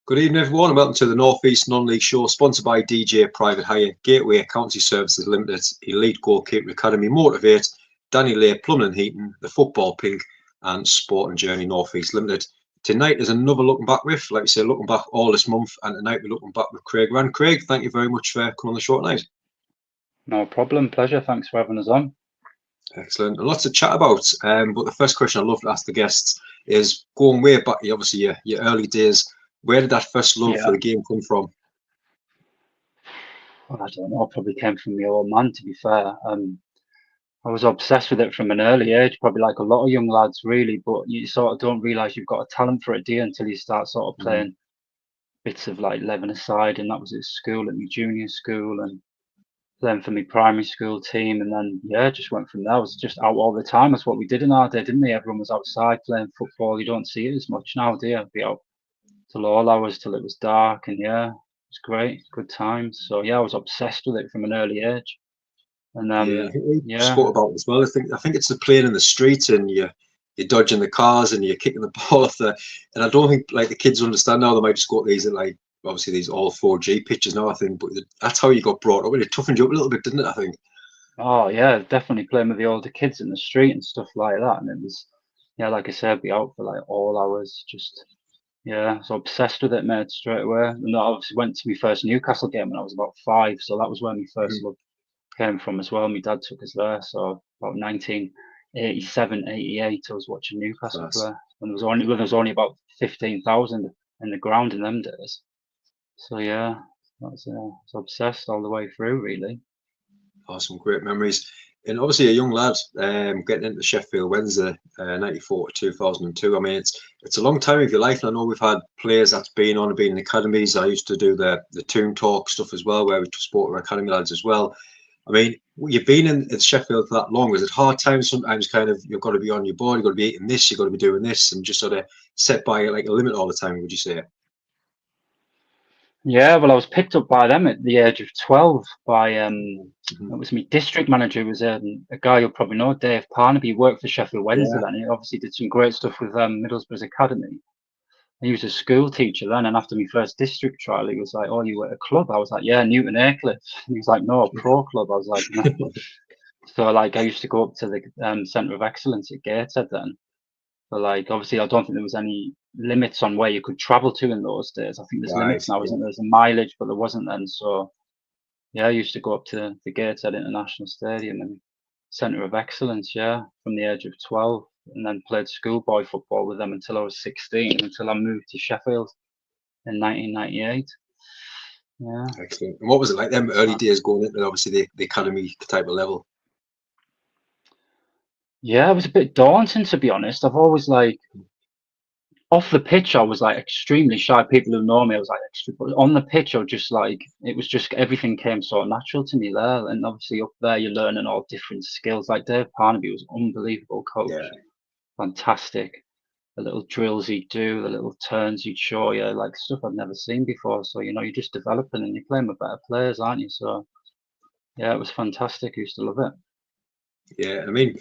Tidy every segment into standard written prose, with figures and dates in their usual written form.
Good evening, everyone, and welcome to the North East Non-League Show, sponsored by DJ Private Hire, Gateway Accountancy Services Limited, Elite Goalkeeper Academy, Motivate, Danny Lay, Plumbing and Heating, The Football Pink, and Sport and Journey North East Limited. Tonight is another looking back riff, like we say, looking back all this month, and tonight we're looking back with Craig Rand. Craig, thank you very much for coming on the show tonight. No problem, pleasure. Thanks for having us on. Excellent. And lots to chat about. But the first question I love to ask the guests is going way back, obviously your early days. Where did that first love for the game come from? Well, I don't know. Probably came from the old man, to be fair. I was obsessed with it from an early age, probably like a lot of young lads, really. But you sort of don't realise you've got a talent for it, do you, until you start sort of playing bits of like 11-a-side, and that was at school, at my junior school, and playing for my primary school team, and then just went from there. I was just out all the time. That's what we did in our day, didn't we? Everyone was outside playing football. You don't see it as much now, do you? Be out till all hours, till it was dark, and it's great, good times. So I was obsessed with it from an early age. And I think we spoke about it as well. I think it's the playing in the street, and you're dodging the cars and you're kicking the ball off the. And I don't think like the kids understand now. They might just go to these like obviously these all 4G pitches now. I think, but that's how you got brought up. And it toughened you up a little bit, didn't it? I think. Oh yeah, definitely playing with the older kids in the street and stuff like that. And it was like I said, I'd be out for like all hours, just. Yeah, so obsessed with it, mate, straight away. And I obviously went to my first Newcastle game when I was about 5, so that was where my first love came from as well. My dad took us there, so about 1987, 88, I was watching Newcastle play. And there was only about 15,000 in the ground in them days. So I was obsessed all the way through, really. Awesome, great memories. And obviously a young lad getting into Sheffield Wednesday, 94 to 2002. I mean, it's a long time of your life. And I know we've had players that's been in academies. I used to do the Toon Talk stuff as well, where we support our academy lads as well. I mean, you've been in Sheffield for that long. Is it hard times sometimes? Kind of, you've got to be on your board. You've got to be eating this. You've got to be doing this, and just sort of set by like a limit all the time. Would you say? Yeah, well, I was picked up by them at the age of 12 by it was my district manager, who was a guy you'll probably know, Dave Parnaby. He worked for Sheffield Wednesday then. He obviously did some great stuff with Middlesbrough's academy. He was a school teacher then, and after my first district trial, he was like, "Oh, you were at a club?" I was like, "Yeah, Newton Aycliffe." He was like, "No, a pro club." I was like, "No." So like, I used to go up to the Centre of Excellence at Gateshead then. But like, obviously, I don't think there was any limits on where you could travel to in those days. I think there's limits now, isn't there? There's a mileage, but there wasn't then. So I used to go up to the Gateshead International Stadium and Centre of Excellence, from the age of 12, and then played schoolboy football with them until I was 16, until I moved to Sheffield in 1998. Yeah. Excellent. And what was it like them early days going into obviously the academy type of level? Yeah, it was a bit daunting, to be honest. I've always like, off the pitch, I was like extremely shy. People who know me, I was like but on the pitch, I was just like, it was just everything came so natural to me there. And obviously up there, you're learning all different skills. Like Dave Parnaby was an unbelievable coach, fantastic. The little drills he'd do, the little turns he'd show you, like stuff I'd never seen before. So you're just developing and you're playing with better players, aren't you? So it was fantastic. I used to love it. Yeah, I mean,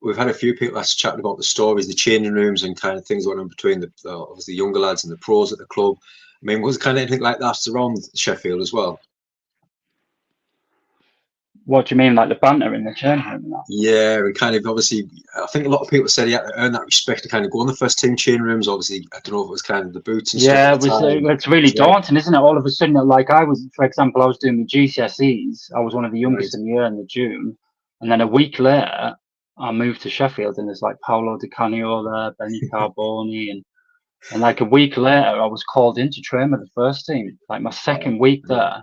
we've had a few people that's chatting about the stories, the changing rooms, and kind of things going on between the obviously younger lads and the pros at the club. I mean, was kind of anything like that around Sheffield as well? What do you mean, like the banter in the change room and that? Yeah, and kind of obviously, I think a lot of people said he had to earn that respect to kind of go on the first team change rooms. Obviously, I don't know if it was kind of the boots and stuff. Yeah, it's really daunting, isn't it? All of a sudden, like for example, I was doing my GCSEs. I was one of the youngest in the year in the June, and then a week later, I moved to Sheffield, and there's like Paolo Di Canio there, Benny Carboni, and like a week later, I was called in to train with the first team. Like my second week there,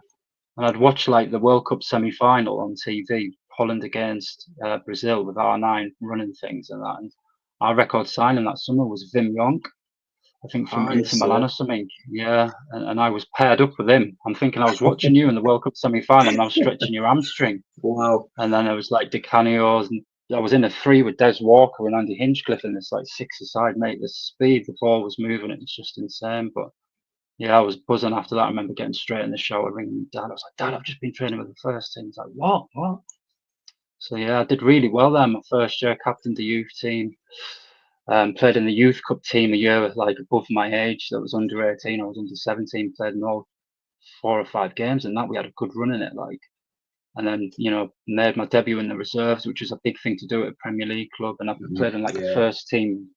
and I'd watch like the World Cup semi-final on TV, Holland against Brazil with R9 running things and that. And our record signing that summer was Wim Jonk, I think from Inter Milan or something. Yeah, and I was paired up with him. I'm thinking I was watching you in the World Cup semi-final, and I was stretching your hamstring. Wow. And then it was like Di Canio's, and I was in a 3 with Des Walker and Andy Hinchcliffe in this like 6-a-side, mate. The speed the ball was moving, it was just insane. But I was buzzing after that. I remember getting straight in the shower, ringing Dad. I was like, "Dad, I've just been training with the first team." He's like, "What? What?" So I did really well there. My first year, captained the youth team. Played in the youth cup team a year like above my age. That was under 18. I was under 17. Played in all 4 or 5 games, and that we had a good run in it. Like, and then made my debut in the reserves, which was a big thing to do at a Premier League club. And I played in like a first team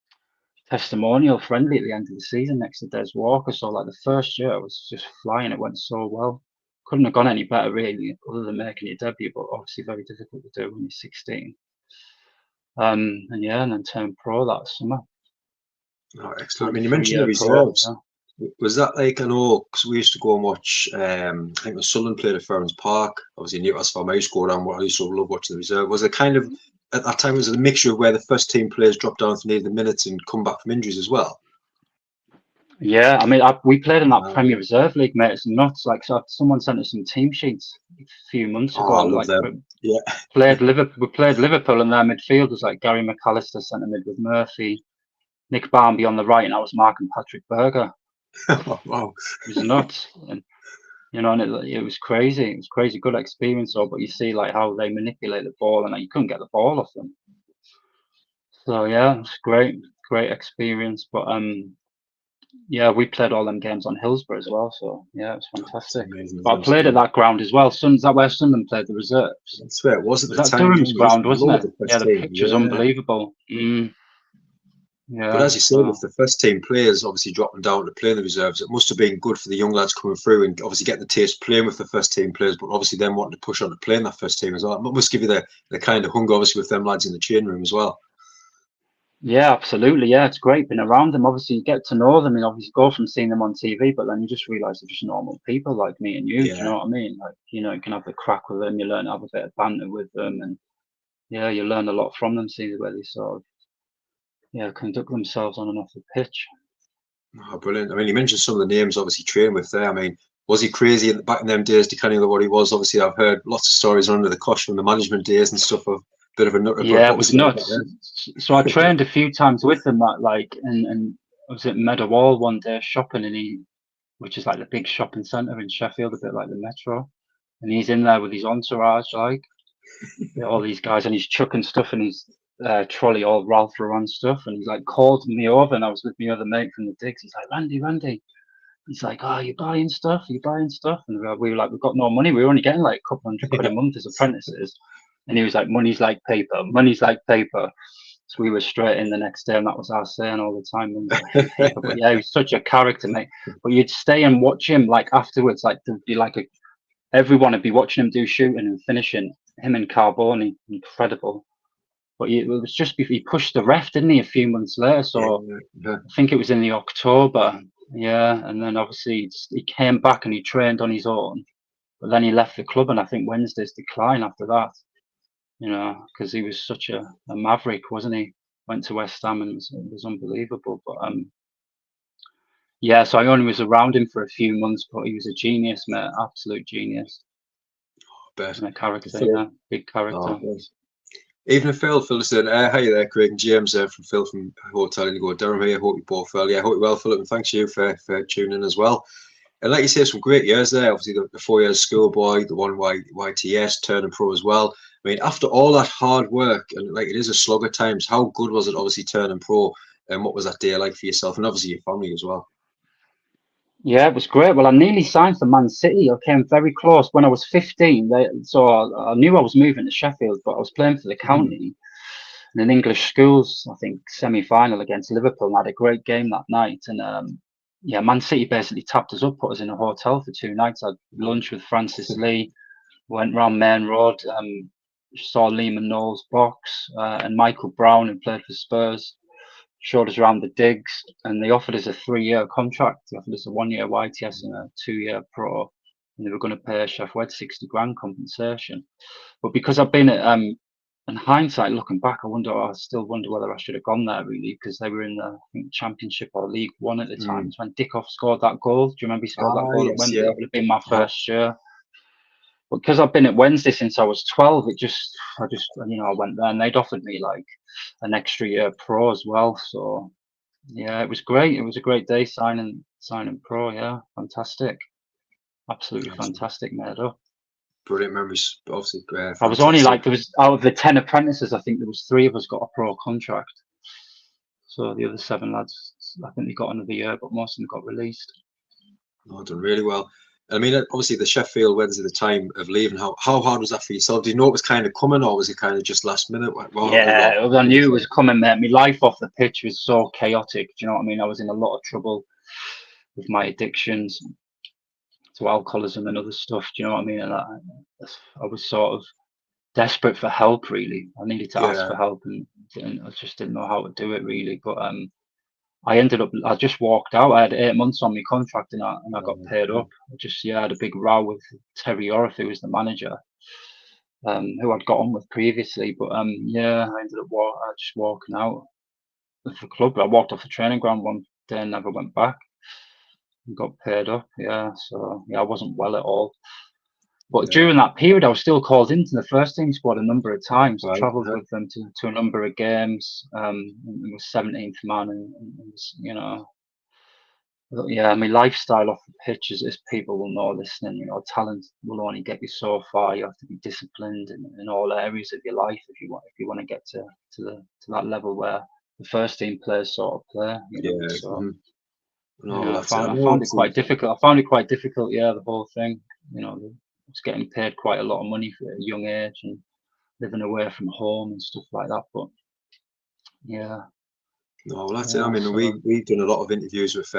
testimonial friendly at the end of the season next to Des Walker. So like the first year, I was just flying. It went so well. Couldn't have gone any better really, other than making your debut. But obviously very difficult to do when you're 16. And then turned pro that summer. Oh, excellent. I mean, you mentioned the reserves. Was that like, I know, because we used to go and watch, I think the Sunderland played at Ferns Park, obviously Newcastle, I used to go down, I used to love watching the reserve. Was it kind of, at that time, was it a mixture of where the first team players dropped down if they needed the minutes and come back from injuries as well? Yeah, I mean, we played in that Premier Reserve League, mate. It's nuts. Like, so someone sent us some team sheets a few months ago. I love them. Yeah. We played Liverpool, and their midfield was like Gary McAllister centre mid with Murphy, Nick Barmby on the right, and I was marking Patrick Berger. Wow. It was nuts. And, and it was crazy. It was crazy, good experience. But you see like how they manipulate the ball, and like, you couldn't get the ball off them. So yeah, it's great experience. But yeah, we played all them games on Hillsborough as well. So yeah, it was fantastic. But I played at that ground as well. Is that where Sunderland played the reserves? That's where it was at the time. Durham's ground, wasn't it? Yeah, the pitch was unbelievable. Yeah, but as you say, with the first team players obviously dropping down to play in the reserves, it must have been good for the young lads coming through and obviously getting the taste playing with the first team players, but obviously then wanting to push on to playing that first team as well. It must give you the kind of hunger, obviously, with them lads in the change room as well. Yeah, absolutely. Yeah, it's great being around them. Obviously, you get to know them and obviously go from seeing them on TV, but then you just realise they're just normal people like me and you. Yeah. Do you know what I mean? Like, you can have the crack with them, you learn to have a bit of banter with them, and yeah, you learn a lot from them, see the way they sort of conduct themselves on and off the pitch. Oh, brilliant. I mean, you mentioned some of the names obviously trained with there. I mean, was he crazy back in them days, depending on what he was? Obviously, I've heard lots of stories under the cosh from the management days and stuff of bit of a nut. Yeah, it was nuts. So I trained a few times with him at and I was at Meadowall one day shopping, which is like the big shopping centre in Sheffield, a bit like the Metro, and he's in there with his entourage, like all these guys, and he's chucking stuff in his trolley, all Ralph Lauren stuff, and he's like called me over, and I was with my other mate from the digs. He's like, Randy. He's like, oh, you buying stuff? And we were like, we've got no money. We were only getting like a couple £100 a month as apprentices. And he was like, money's like paper. So we were straight in the next day, and that was our saying all the time. But yeah, he was such a character, mate. But you'd stay and watch him like afterwards, like there'd be like everyone would be watching him do shooting and finishing. Him and Carboni, incredible. But it was just before he pushed the ref, didn't he? A few months later, so I think it was in the October. Yeah, and then obviously he came back and he trained on his own, but then he left the club, and I think Wednesday's decline after that. Because he was such a maverick, wasn't he? Went to West Ham and it was unbelievable. But yeah, so I only was around him for a few months, but he was a genius, mate, absolute genius. And a character, big character. Even Phil said, hi there, Craig and James from Phil from Hotel Indigo Durham here. Hope you both well. Yeah, hope you well, Philip, and thanks you for tuning in as well. And like you say, some great years there. Obviously, the 4 years schoolboy, the one YTS, turning pro as well. I mean, after all that hard work, and like it is a slog at times, how good was it obviously turning pro? And what was that day like for yourself and obviously your family as well? Yeah, it was great. Well, I nearly signed for Man City. I came very close when I was 15. So I knew I was moving to Sheffield, but I was playing for the county in an English schools, I think, semi-final against Liverpool. And I had a great game that night. And yeah, Man City basically tapped us up, put us in a hotel for 2 nights. I had lunch with Francis Lee, went round Main Road, saw Lehman Knowles box, and Michael Brown, who played for Spurs, showed us around the digs, and they offered us a 3-year contract. They offered us a 1-year YTS and a 2-year pro, and they were going to pay Chef Wed 60 grand compensation. But because I've been at, in hindsight, looking back, I still wonder whether I should have gone there really, because they were in the, I think, Championship or League One at the time. It's when Dickoff scored that goal. Do you remember he scored that goal at Wembley? That would have been my first year. But because I've been at Wednesday since I was 12, I went there and they'd offered me like an extra year pro as well. So yeah, it was great. It was a great day signing pro. Yeah, fantastic, absolutely fantastic. Made up. Brilliant memories. Obviously, I was only like, there was out of the 10 apprentices, I think there was 3 of us got a pro contract. So the other 7 lads, I think they got another year, but most of them got released. Oh, done really well. I mean, obviously the Sheffield Wednesday, the time of leaving, how hard was that for yourself? Did you know it was kind of coming, or was it kind of just last minute? Yeah, I knew it was coming, mate. My life off the pitch was so chaotic. Do you know what I mean? I was in a lot of trouble with my addictions to alcoholism and other stuff. Do you know what I mean? And I was sort of desperate for help, really. I needed to ask for help, and I just didn't know how to do it, really. But I just walked out. I had 8 months on my contract, and I got paid up. I had a big row with Terry Orth, who was the manager, who I'd got on with previously. But I ended up just walking out of the club. I walked off the training ground one day and never went back. And got paid up. So I wasn't well at all. But during that period, I was still called into the first team squad a number of times. I travelled with them to a number of games. And was 17th man, and was, my lifestyle off the pitch, as people will know listening, talent will only get you so far. You have to be disciplined in all areas of your life if you want to get to that level where the first team players sort of play. I found it quite difficult. The whole thing. I was getting paid quite a lot of money for a young age and living away from home and stuff like that. But no, well, that's it. I mean, we've done a lot of interviews with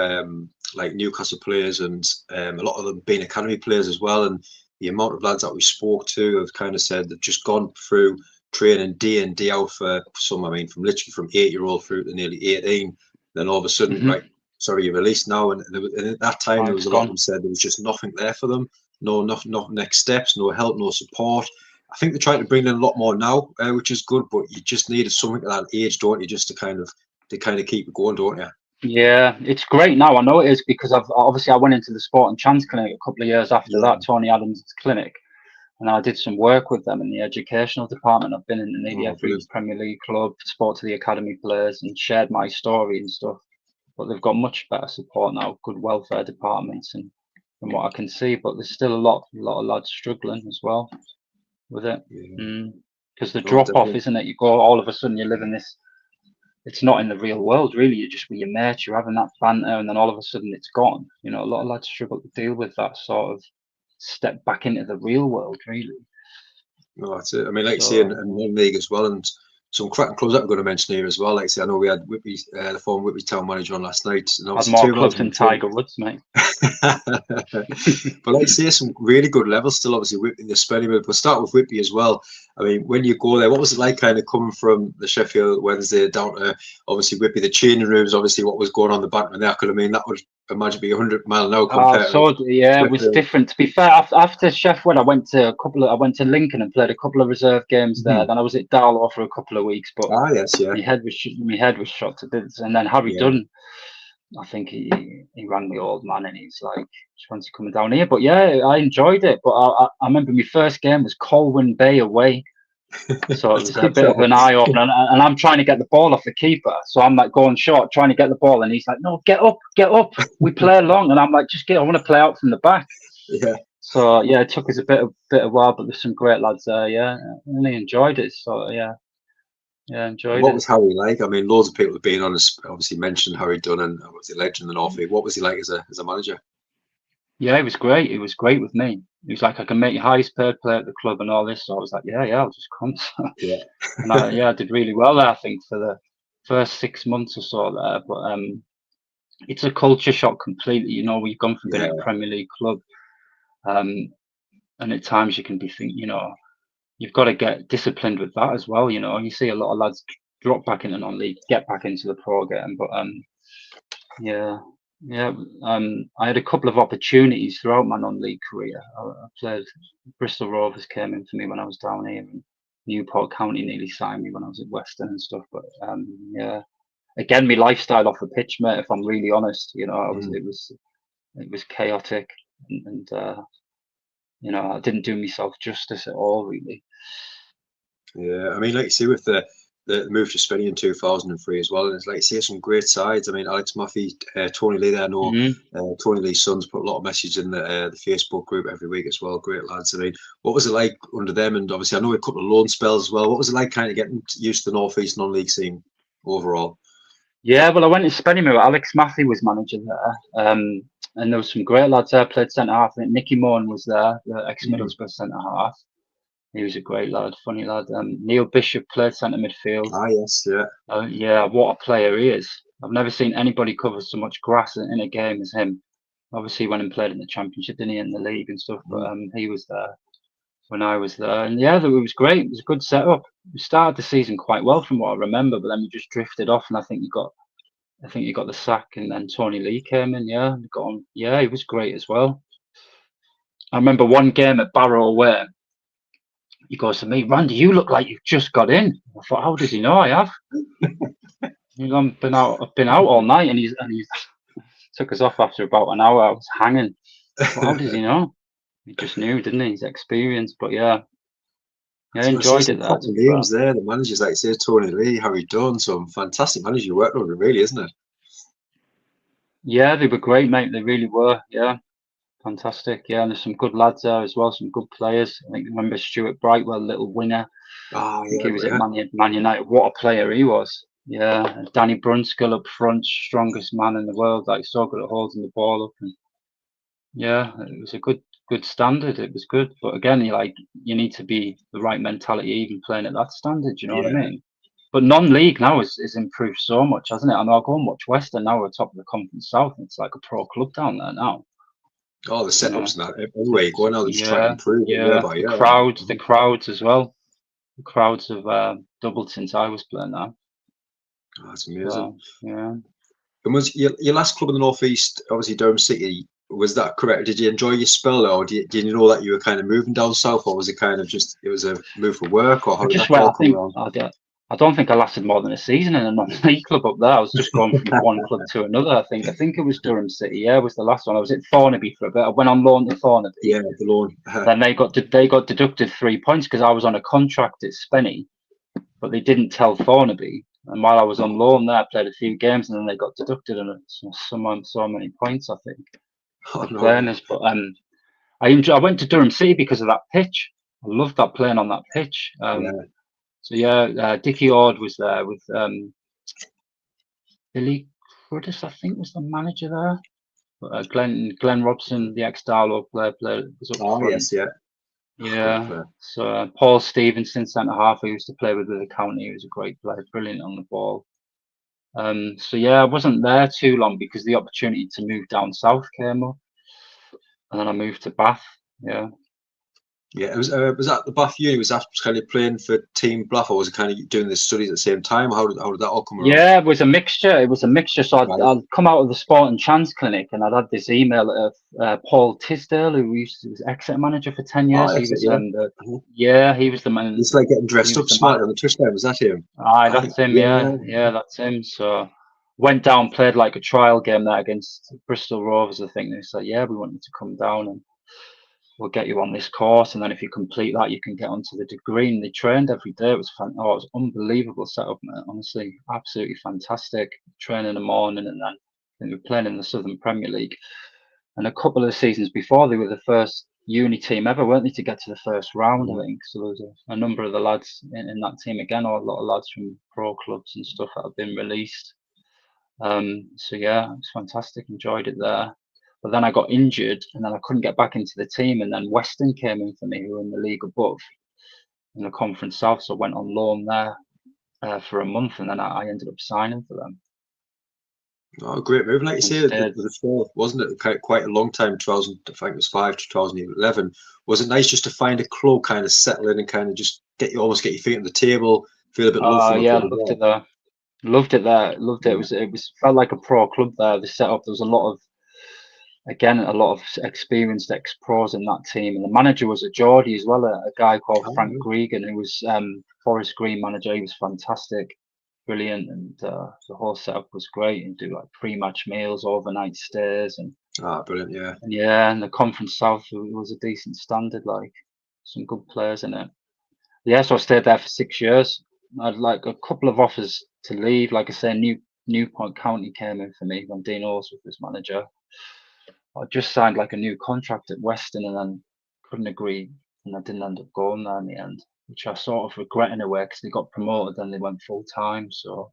like Newcastle players, and a lot of them being academy players as well. And the amount of lads that we spoke to have kind of said they've just gone through training day in, day out for some. I mean, from 8-year-old through to nearly 18. Then all of a sudden, sorry, you're released now. And at that time, there was a lot of them said there was just nothing there for them. No next steps, no help, no support. I think they're trying to bring in a lot more now, which is good. But you just needed something at that age, don't you, just to kind of keep it going, don't you? Yeah, it's great now. I know it is, because I went into the Sport and Chance Clinic a couple of years after that, Tony Adams' clinic, and I did some work with them in the educational department. I've been in nearly every Premier League club, spoke to the academy players, and shared my story and stuff. But they've got much better support now, good welfare departments, and from what I can see. But there's still a lot of lads struggling as well with it, because the drop off, isn't it? You go, all of a sudden you live in this. It's not in the real world, really. You're just with your mates, you're having that banter, and then all of a sudden it's gone. A lot of lads struggle to deal with that sort of step back into the real world, really. No, that's it. I mean, like you say, in non-league as well, and some cracking clubs that I'm going to mention here as well. Like I say, I know we had Whitby, the former Whitby Town manager, on last night. And had more clubs than Tiger Woods, mate. But like I say, some really good levels still, obviously, Whitby in the spelling. We'll start with Whitby as well. I mean, when you go there, what was it like kind of coming from the Sheffield Wednesday down to, obviously, Whitby, the changing rooms, obviously, what was going on the back of the neck? I mean, that would imagine be 100 mile an hour compared it was different. To be fair, after Sheffield, I went to Lincoln and played a couple of reserve games there. Then I was at Darlow for a couple of weeks, but my head was shot to bits. And then Harry Dunn, I think he rang the old man, and he's like, just fancy coming down here. But I enjoyed it. But I remember my first game was Colwyn Bay away. So it was a bit of an eye opener, and I'm trying to get the ball off the keeper. So I'm like going short, trying to get the ball, and he's like, "No, get up. We play long." And I'm like, "I want to play out from the back." Yeah. So it took us a bit of while, but there's some great lads there. I really enjoyed it. So enjoyed it. What was Harry like? I mean, loads of people have been on us, obviously mentioned Harry Dunn, and obviously legend and all. What was he like as a manager? Yeah, it was great. It was great with me. He was like, "I can make you highest paid player at the club and all this." So I was like, "Yeah, I'll just come." And I did really well there, I think, for the first 6 months or so there. But it's a culture shock completely. We've gone from being a Premier League club, and at times you can be thinking, you've got to get disciplined with that as well. You see a lot of lads drop back into non-league, get back into the pro game, but I had a couple of opportunities throughout my non-league career. I played. Bristol Rovers came in for me when I was down here, and Newport County nearly signed me when I was at Western and stuff. But again, my lifestyle off the pitch, mate. If I'm really honest, it was chaotic, and I didn't do myself justice at all, really. Yeah, I mean, like you see, with the move to Spain in 2003 as well, and it's like you see some great sides. I mean, Alex Murphy, Tony Lee there. I know Tony Lee's sons put a lot of messages in the Facebook group every week as well. Great lads. I mean, what was it like under them? And obviously, I know a couple of loan spells as well. What was it like kind of getting used to the North East non-league scene overall? Yeah, well, I went to Spennymoor. Alex Matthew was manager there. And there was some great lads there, played centre half. I think Nicky Moore was there, the ex-Middlesbrough centre half. He was a great lad, funny lad. Neil Bishop played centre midfield. Ah, yes, yeah. Yeah, what a player he is. I've never seen anybody cover so much grass in a game as him. Obviously, he went and played in the Championship, didn't he, in the league and stuff, but he was there when I was there. And yeah, it was great. It was a good setup. We started the season quite well from what I remember, but then we just drifted off, and I think you got the sack, and then Tony Lee came in. Yeah, and got on. Yeah, he was great as well. I remember one game at Barrow away. He goes to me, Randy, you look like you've just got in. I thought, how does he know I have? I've been out all night, and he took us off after about an hour. I was hanging. But how does he know? He just knew, didn't he? His experience. But yeah, I enjoyed it there. Some names there, the managers, like say Tony Lee, Harry Dunn, some fantastic managers you worked with, really, isn't it? Yeah, they were great, mate. They really were. Yeah, fantastic. Yeah, and there's some good lads there as well, some good players. I think remember Stuart Brightwell, little winger. Oh, I think he was at Man United. What a player he was. Yeah, and Danny Brunskill up front, strongest man in the world, like so good at holding the ball up. And yeah, it was a good standard. It was good, but again, you need to be the right mentality even playing at that standard. You know what I mean? But non-league now is improved so much, hasn't it? I mean, I'll go and watch Western now. We're top of the Conference South. And it's like a pro club down there now. Oh, the setups and that. Everywhere you go now, they're just trying to improve it year by year. The crowds as well. The crowds have doubled since I was playing now. Oh, that's amazing. Yeah. And was your last club in the Northeast, obviously Durham City, was that correct? Did you enjoy your spell, or did you know that you were kind of moving down south, or was it kind of just it was a move for work, or how did that all come around? I don't think I lasted more than a season in a non-league club up there. I was just going from one club to another. I think it was Durham City. Yeah, it was the last one. I was at Thornaby for a bit. I went on loan to Thornaby. Yeah, the loan. Then they got deducted 3 points because I was on a contract at Spenny, but they didn't tell Thornaby. And while I was on loan there, I played a few games, and then they got deducted so many points. I think. Oh, no. Fairness, but I went to Durham City because of that pitch. I loved that playing on that pitch. So yeah, Dickie Ord was there with Billy Cruddas, I think was the manager there. But, Glenn Robson, the ex-Darlow player, was up front. Yes, yeah. Yeah. So Paul Stevenson, centre half, I used to play with the county. He was a great player, brilliant on the ball. So yeah, I wasn't there too long because the opportunity to move down south came up, and then I moved to Bath. Yeah. Yeah, was that the Bath Uni? Was that kind of playing for Team Bath, or was it kind of doing the studies at the same time? How did that all come around? Yeah, it was a mixture. So I'd come out of the Sport and Chance clinic, and I'd had this email of Paul Tisdale, who was Exeter manager for 10 years. He was the man. It's like getting dressed up smart on the touchline. Was that him? That's him. Yeah, that's him. So went down, played like a trial game there against Bristol Rovers. I think they said, "Yeah, we want you to come down and we'll get you on this course, and then if you complete that, you can get onto the degree." And they trained every day. It was it was unbelievable setup, mate. Honestly, absolutely fantastic. Train in the morning, and then they were playing in the Southern Premier League. And a couple of seasons before, they were the first uni team ever, weren't they, to get to the first round? I think so. There was a number of the lads in that team again, or a lot of lads from pro clubs and stuff that have been released. So yeah, it was fantastic. Enjoyed it there. But then I got injured, and then I couldn't get back into the team. And then Western came in for me, who were in the league above, in the Conference South. So I went on loan there for a month, and then I ended up signing for them. Oh, great move! Like you say, wasn't it quite a long time? 2000, I think it was 5 to 2011. Was it nice just to find a club, kind of settle in, and kind of just almost get your feet on the table, feel a bit love for yeah, loved it there. Loved it there. Loved it. It was felt like a pro club there. The setup, there was a lot of experienced ex-pros in that team, and the manager was a Geordie as well, a guy called Frank Gregan, who was Forest Green manager. He was fantastic, brilliant, and the whole setup was great. And do like pre-match meals, overnight stays, and brilliant, and the Conference South was a decent standard, like some good players in it. Yeah, so I stayed there for 6 years. I had like a couple of offers to leave. Like I say, Newport County came in for me when Dean Allsworth was manager. I just signed like a new contract at Western, and then couldn't agree, and I didn't end up going there in the end, which I sort of regret in a way because they got promoted, then they went full time. So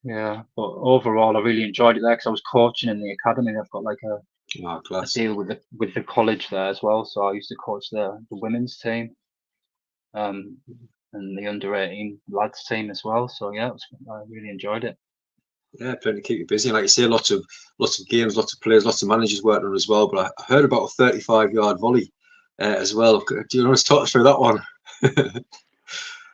Yeah, but overall, I really enjoyed it there because I was coaching in the academy. I've got like a class. deal with the college there as well, so I used to coach the women's team, and the under-18 lads team as well. So yeah, I really enjoyed it. Yeah, plenty to keep you busy. Like you say, lots of games, lots of players, lots of managers working on as well. But I heard about a 35-yard volley as well. Do you want to talk us through that one?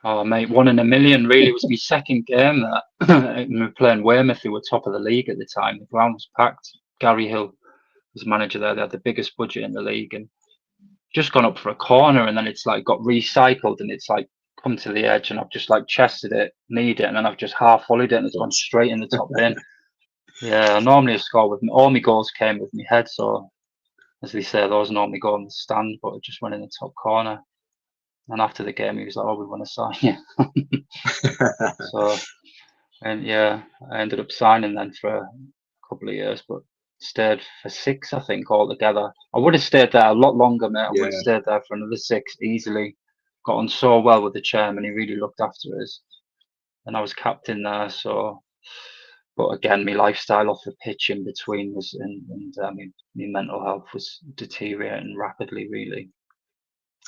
Oh mate, 1 in a million. Really, it was my second game that we were playing Weymouth, who were top of the league at the time. The ground was packed. Gary Hill was manager there. They had the biggest budget in the league, and just gone up for a corner, and then it's like got recycled, and it's like come to the edge, and I've just like chested it, kneed it, and then I've just half volleyed it, and it's gone straight in the top bin. Yeah, normally I score with all my goals came with my head, so as they say, those normally go on the stand, but it just went in the top corner. And after the game, he was like, "Oh, we want to sign you." So, and yeah, I ended up signing then for a couple of years, but stayed for 6, I think, altogether. I would have stayed there a lot longer, mate. I would have stayed there for another 6 easily. Got on so well with the chairman; he really looked after us, and I was captain there. So, but again, my lifestyle off the pitch in between was, and my mental health was deteriorating rapidly, really.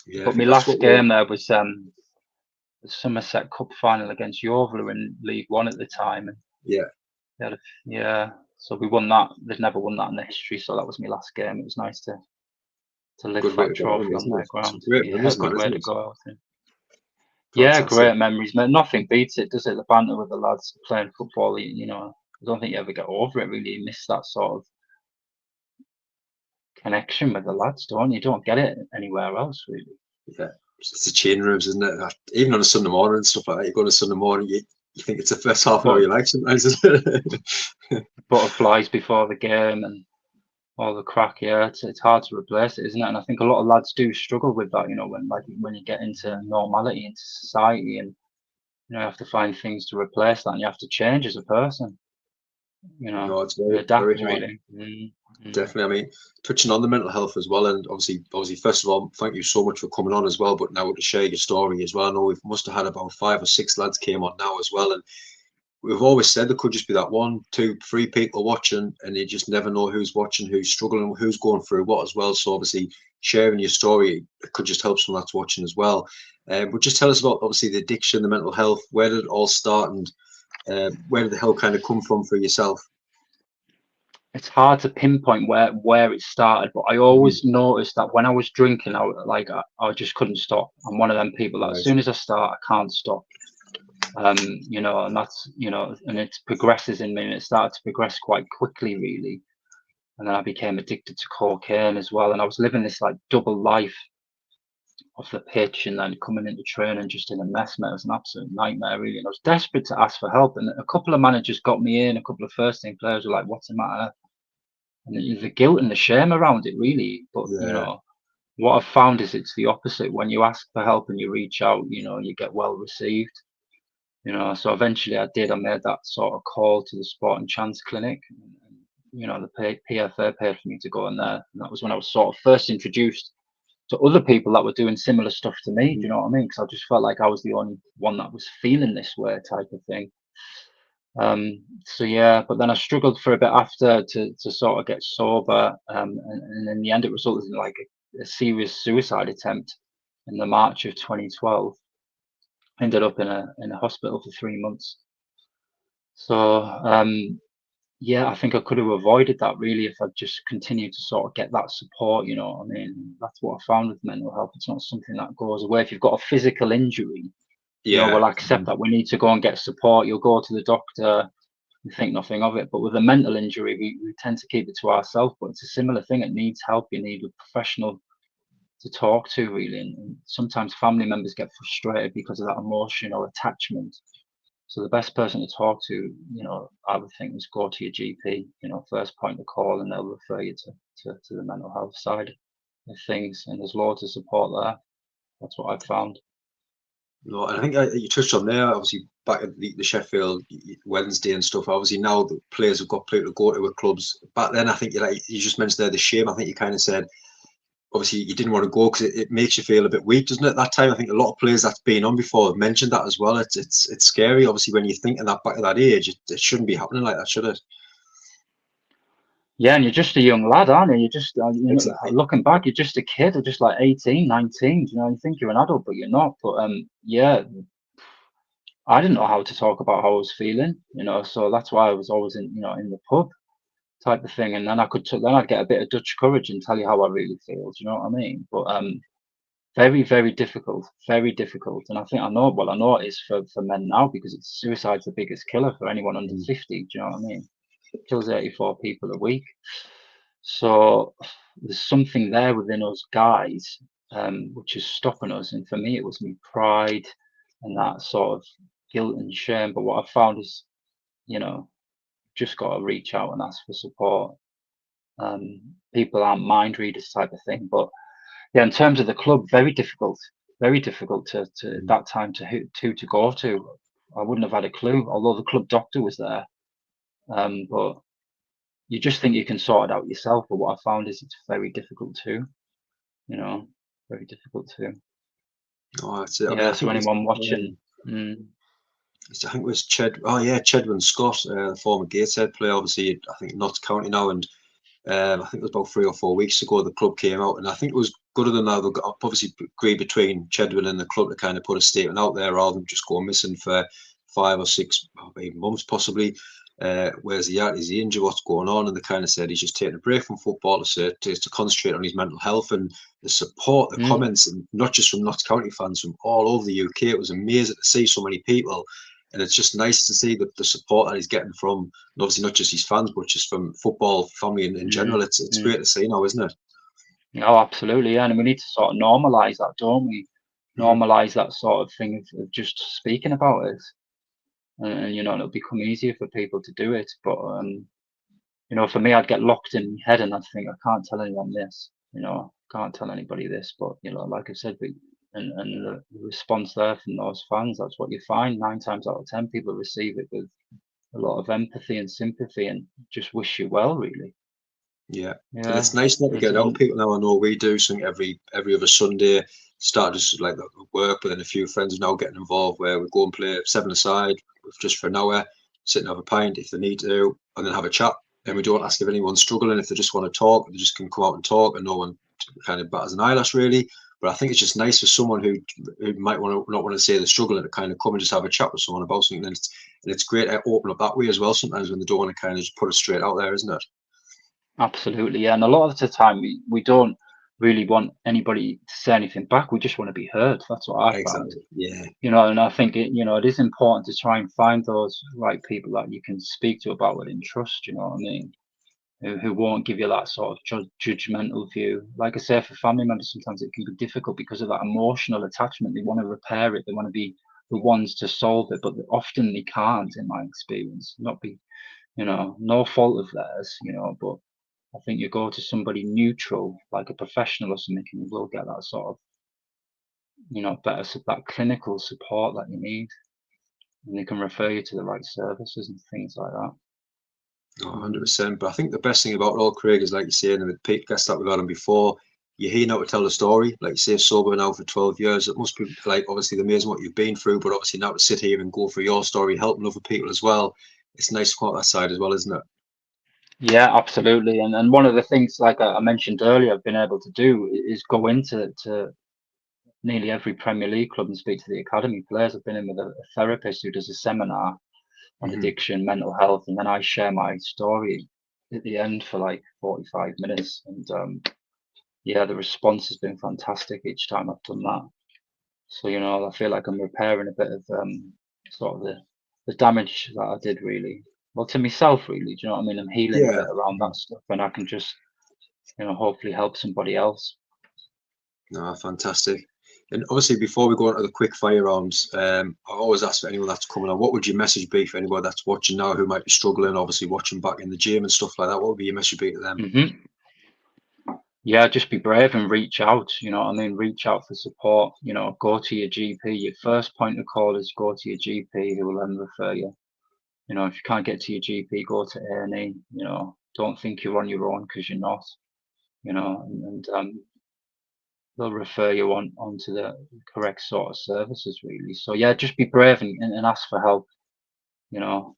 Yeah, But my last game there was the Somerset Cup final against Yeovil in League One at the time. And yeah. So we won that. They've never won that in their history, so that was my last game. It was nice to lift that trophy on their ground. Good way to go out. Yeah, great memories, mate. Nothing beats it, does it? The banter with the lads playing football. You know, I don't think you ever get over it. Really, you miss that sort of connection with the lads, don't you? You don't get it anywhere else, really. Yeah, it's the chain rooms, isn't it? Even on a Sunday morning and stuff like that. You go on a Sunday morning, you think it's the first half hour of your life sometimes, isn't it? Butterflies before the game and all the crack. Yeah, it's hard to replace it, isn't it? And I think a lot of lads do struggle with that. You know, when you get into normality, into society, and you have to find things to replace that, and you have to change as a person. You know, no, it's adapt very really. Definitely. I mean, touching on the mental health as well, and obviously, first of all, thank you so much for coming on as well. But now to share your story as well. I know we must have had about 5 or 6 lads came on now as well, and we've always said there could just be that 1, 2, 3 people watching, and you just never know who's watching, who's struggling, who's going through what as well. So obviously, sharing your story, it could just help someone that's watching as well. But just tell us about obviously the addiction, the mental health. Where did it all start, and where did the help kind of come from for yourself? It's hard to pinpoint where it started, but I always noticed that when I was drinking, I just couldn't stop. I'm one of them people that as soon as I start, I can't stop. You know, and that's, you know, and it progresses in me, and it started to progress quite quickly, really. And then I became addicted to cocaine as well, and I was living this like double life off the pitch and then coming into training just in a mess, mate. It was an absolute nightmare, really. And I was desperate to ask for help, and a couple of managers got me in. A couple of first team players were like, "What's the matter?" And the guilt and the shame around it, really. But you know, what I've found is it's the opposite. When you ask for help and you reach out, you know, you get well received. You know, so eventually I made that sort of call to the Sport and Chance Clinic. And, you know, the PFA paid for me to go in there, and that was when I was sort of first introduced to other people that were doing similar stuff to me. Do you know what I mean? Because I just felt like I was the only one that was feeling this way, type of thing. So yeah, but then I struggled for a bit after to sort of get sober, and in the end it resulted in like a serious suicide attempt in the March of 2012. Ended up in a hospital for 3 months. So yeah, I think I could have avoided that really if I'd just continued to sort of get that support. You know what I mean? That's what I found with mental health. It's not something that goes away. If you've got a physical injury, you know, we'll accept that we need to go and get support. You'll go to the doctor and think nothing of it. But with a mental injury, we tend to keep it to ourselves. But it's a similar thing. It needs help. You need a professional to talk to, really. And sometimes family members get frustrated because of that emotional attachment. So the best person to talk to, you know, I would think is go to your GP, you know, first point of call, and they'll refer you to the mental health side of things. And there's loads of support there. That's what I've found. No, and I think you touched on there, obviously, back at the Sheffield Wednesday and stuff. Obviously, now the players have got people to go to with clubs. Back then, I think you just mentioned there the shame. I think you kind of said, obviously you didn't want to go because it makes you feel a bit weak, doesn't it? At that time, I think a lot of players that's been on before have mentioned that as well. It's scary, obviously, when you think in that back of that age, it shouldn't be happening like that, should it? Yeah, and you're just a young lad, aren't you? You're just, Exactly. looking back, you're just a kid, or just like 18, 19. You know, you think you're an adult, but you're not. But yeah, I didn't know how to talk about how I was feeling, so that's why I was always in the pub type of thing. And then then I'd get a bit of Dutch courage and tell you how I really feel. Do you know what I mean? But very, very difficult, very difficult. And I think I know it is for men now, because suicide's the biggest killer for anyone under 50. Do you know what I mean? It kills 84 people a week. So there's something there within us guys, which is stopping us. And for me, it was my pride and that sort of guilt and shame. But what I found is, just got to reach out and ask for support. People aren't mind readers type of thing. But yeah, in terms of the club, very difficult to that time to go to. I wouldn't have had a clue, although the club doctor was there. But you just think you can sort it out yourself. But what I found is it's very difficult too. Very difficult too. Oh, that's it. I mean, Yeah. I So think anyone watching, I think it was Chedwin Scott, the former Gateshead player. Obviously, I think Notts County now, and I think it was about 3 or 4 weeks ago the club came out, and I think it was good of them now. They got obviously agreed between Chedwin and the club to kind of put a statement out there rather than just go missing for 5 or 6, even months possibly. Where's he at? Is he injured? What's going on? And they kind of said he's just taking a break from football to concentrate on his mental health. And the support, the comments, and not just from Notts County fans, from all over the UK. It was amazing to see so many people. And it's just nice to see the support that he's getting from, and obviously not just his fans, but just from football family in general. It's great to see now, isn't it? Oh, absolutely. Yeah. And we need to sort of normalize that, don't we? Normalize that sort of thing of just speaking about it. And it'll become easier for people to do it. But for me, I'd get locked in my head and I'd think, I can't tell anyone this, can't tell anybody this. But like I said, and the response there from those fans, that's what you find. 9 times out of 10, people receive it with a lot of empathy and sympathy and just wish you well, really. Yeah, and Yeah. it's nice not to get out. People now, I know we do something every other Sunday. Start just like work, but then a few friends are now getting involved where we go and play 7-a-side just for an hour, sit and have a pint if they need to, and then have a chat. And we don't ask if anyone's struggling. If they just want to talk, they just can come out and talk, and no one kind of batters an eyelash really. But I think it's just nice for someone who might not want to say they're struggling to kind of come and just have a chat with someone about something. And it's great to open up that way as well. Sometimes when they don't want to kind of just put it straight out there, isn't it? Absolutely, yeah. And a lot of the time, we don't really want anybody to say anything back. We just want to be heard. That's what I found. Exactly. Yeah. And I think it is important to try and find those right people that you can speak to about it and trust. You know what I mean? Who won't give you that sort of judgmental view. Like I say, for family members, sometimes it can be difficult because of that emotional attachment. They want to repair it. They want to be the ones to solve it, but often they can't. In my experience, not be, no fault of theirs. But I think you go to somebody neutral, like a professional or something, and you will get that sort of, that clinical support that you need, and they can refer you to the right services and things like that. 100%. But I think the best thing about it all, Craig, is like you say, and the guests that we've had on before, you're here now to tell the story. Like you say, sober now for 12 years. It must be like obviously amazing what you've been through, but obviously now to sit here and go through your story, helping other people as well. It's nice to come out that side as well, isn't it? Yeah, absolutely. And one of the things, like I mentioned earlier, I've been able to do is go into nearly every Premier League club and speak to the academy players. I've been in with a therapist who does a seminar on addiction, mental health, and then I share my story at the end for like 45 minutes. And yeah, the response has been fantastic each time I've done that. So I feel like I'm repairing a bit of sort of the damage that I did, really. Well, to myself, really. Do you know what I mean? I'm healing a Yeah. bit around that stuff, and I can just hopefully help somebody else. No, fantastic. And obviously, before we go on to the quick fire rounds, I always ask for anyone that's coming on, what would your message be for anybody that's watching now who might be struggling, obviously watching back in the gym and stuff like that? What would be your message be to them? Yeah, just be brave and reach out. You know what I mean? Reach out for support. Go to your GP. Your first point of call is go to your GP, who will then refer you. If you can't get to your GP, go to A&E. Don't think you're on your own, because you're not. And they'll refer you onto the correct sort of services, really. So yeah, just be brave and ask for help. You know,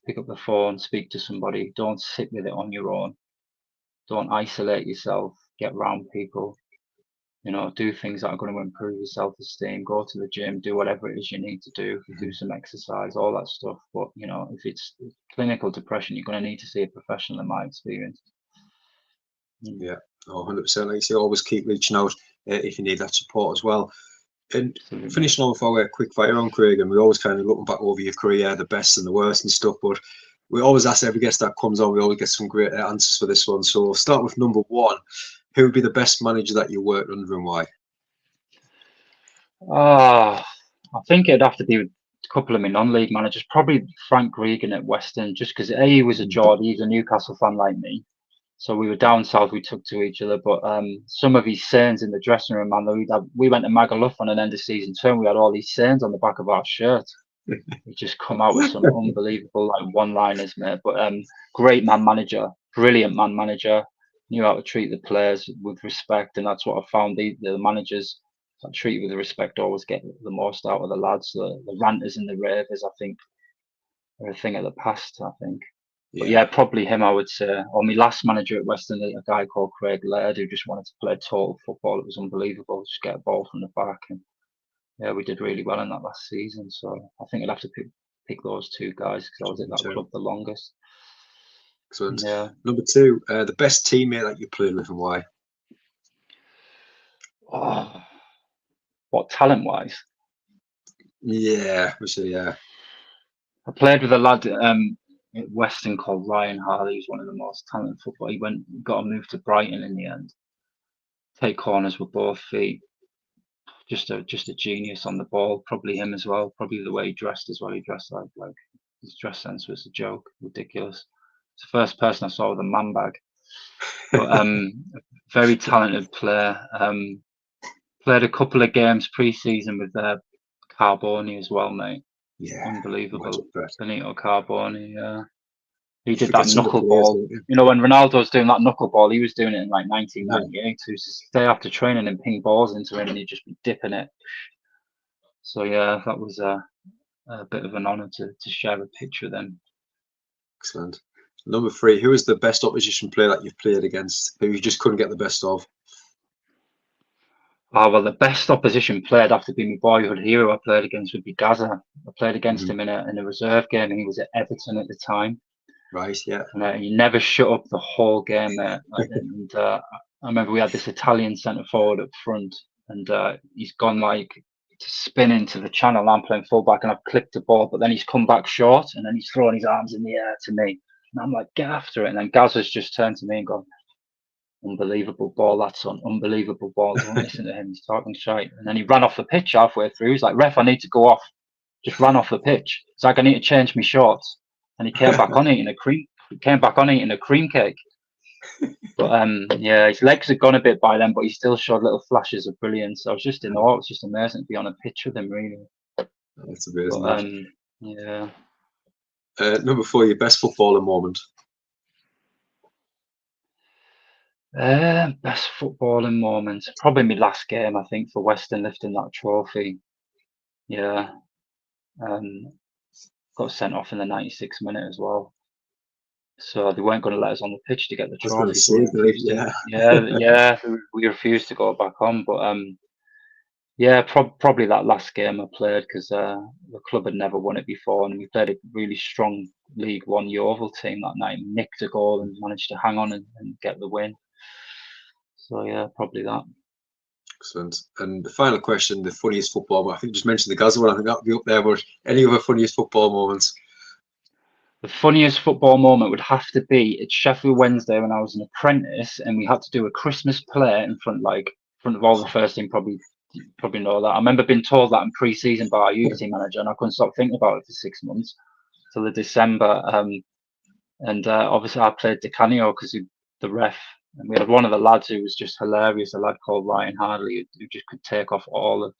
pick up the phone, speak to somebody. Don't sit with it on your own. Don't isolate yourself. Get around people. You know, do things that are going to improve your self-esteem. Go to the gym. Do whatever it is you need to do. Do some exercise, all that stuff. But you know, if it's clinical depression, you're going to need to see a professional, in my experience. Yeah, 100%. Like you say, always keep reaching out if you need that support as well. And finishing off our quick fire on, Craig, and we always kind of looking back over your career, the best and the worst and stuff, but we always ask every guest that comes on, we always get some great answers for this one. So start with number one. Who would be the best manager that you worked under and why? I think it'd have to be a couple of my non-league managers. Probably Frank Regan at Western, just because he was a Geordie, he's a Newcastle fan like me. So we were down south, we took to each other. But some of his sayings in the dressing room, man, we went to Magaluf on an end of season term. We had all these sayings on the back of our shirt. We just come out with some unbelievable like one-liners, mate. But great man manager, brilliant man manager. Knew how to treat the players with respect, and that's what I found. The managers that treat with respect always get the most out of the lads. The ranters and the ravers, I think, are a thing of the past. I think. But yeah, probably him, I would say. Or my last manager at Western, a guy called Craig Laird, who just wanted to play total football. It was unbelievable. Just get a ball from the back. And yeah, we did really well in that last season. So I think I'd have to pick those two guys because I was at that club the longest. Excellent. Yeah. Number two, the best teammate that you played with and why? Oh, what, talent-wise? Yeah, we say yeah. I played with a lad at Western called Ryan Harley. He's one of the most talented football. He got a move to Brighton in the end. Take corners with both feet. Just a genius on the ball. Probably him as well. Probably the way he dressed as well. He dressed like his dress sense was a joke. Ridiculous. It's the first person I saw with a man bag. But very talented player. Played a couple of games pre-season with Carboni as well, mate. Yeah, unbelievable. Benito Carboni. Yeah, he did Forget that some of the knuckleball. players, You know, when Ronaldo was doing that knuckleball, he was doing it in like 1998. So he used to stay after training and ping balls into him, and he'd just be dipping it. So yeah, that was a bit of an honour to share a picture of them. Excellent. Number three, who is the best opposition player that you've played against, who you just couldn't get the best of? Oh, well, the best opposition player would have to be my boyhood hero I played against would be Gaza. I played against him in a reserve game, and he was at Everton at the time. Right, yeah. And he never shut up the whole game, mate. And I remember we had this Italian centre forward up front, and he's gone like to spin into the channel. I'm playing fullback, and I've clipped the ball, but then he's come back short, and then he's throwing his arms in the air to me, and I'm like, get after it. And then Gaza's just turned to me and gone, unbelievable ball, that's on unbelievable ball. Don't listen to him, he's talking shite. And then he ran off the pitch halfway through. He's like, ref, I need to go off. Just ran off the pitch. It's like, I need to change my shorts. And he came back on eating a cream cake. But yeah, his legs had gone a bit by then, but he still showed little flashes of brilliance. I was just in awe. It's just amazing to be on a pitch with him, really. That's amazing. But, yeah. Number four, your best footballing moment. Best footballing moment. Probably my last game, I think, for Western, lifting that trophy. Yeah. Got sent off in the 96th minute as well. So they weren't going to let us on the pitch to get the trophy. We refused to go back on. But yeah, probably that last game I played because the club had never won it before, and we played a really strong League One Yeovil team that night. Nicked a goal and managed to hang on and get the win. So yeah, probably that. Excellent. And the final question, the funniest football moment. I think you just mentioned the Gaza one. I think that would be up there. But any other funniest football moments? The funniest football moment would have to be at Sheffield Wednesday when I was an apprentice, and we had to do a Christmas play in front of all the first team. Probably know that. I remember being told that in pre-season by our youth team manager, and I couldn't stop thinking about it for 6 months till the December. And obviously I played Di Canio because the ref, and we had one of the lads who was just hilarious, a lad called Ryan Harley, who just could take off all of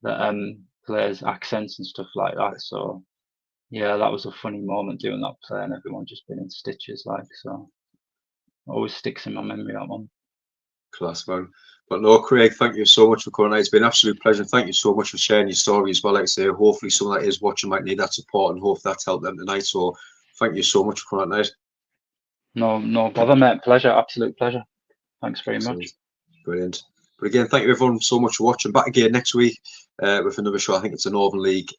the players' accents and stuff like that. So yeah, that was a funny moment doing that play, and everyone just been in stitches, like, so always sticks in my memory, that one. Class, man. But no, Craig, thank you so much for coming out. It's been an absolute pleasure. Thank you so much for sharing your story as well. Like I say, hopefully someone that is watching might need that support, and hope that's helped them tonight. So thank you so much for coming out tonight. No bother, mate. Pleasure, absolute pleasure. Thanks very much. Brilliant. But again, thank you everyone so much for watching. Back again next week with another show. I think it's a Northern League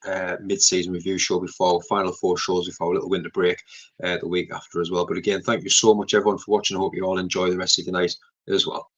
mid-season review show before final 4 shows before a little winter break the week after as well. But again, thank you so much everyone for watching. I hope you all enjoy the rest of the night as well.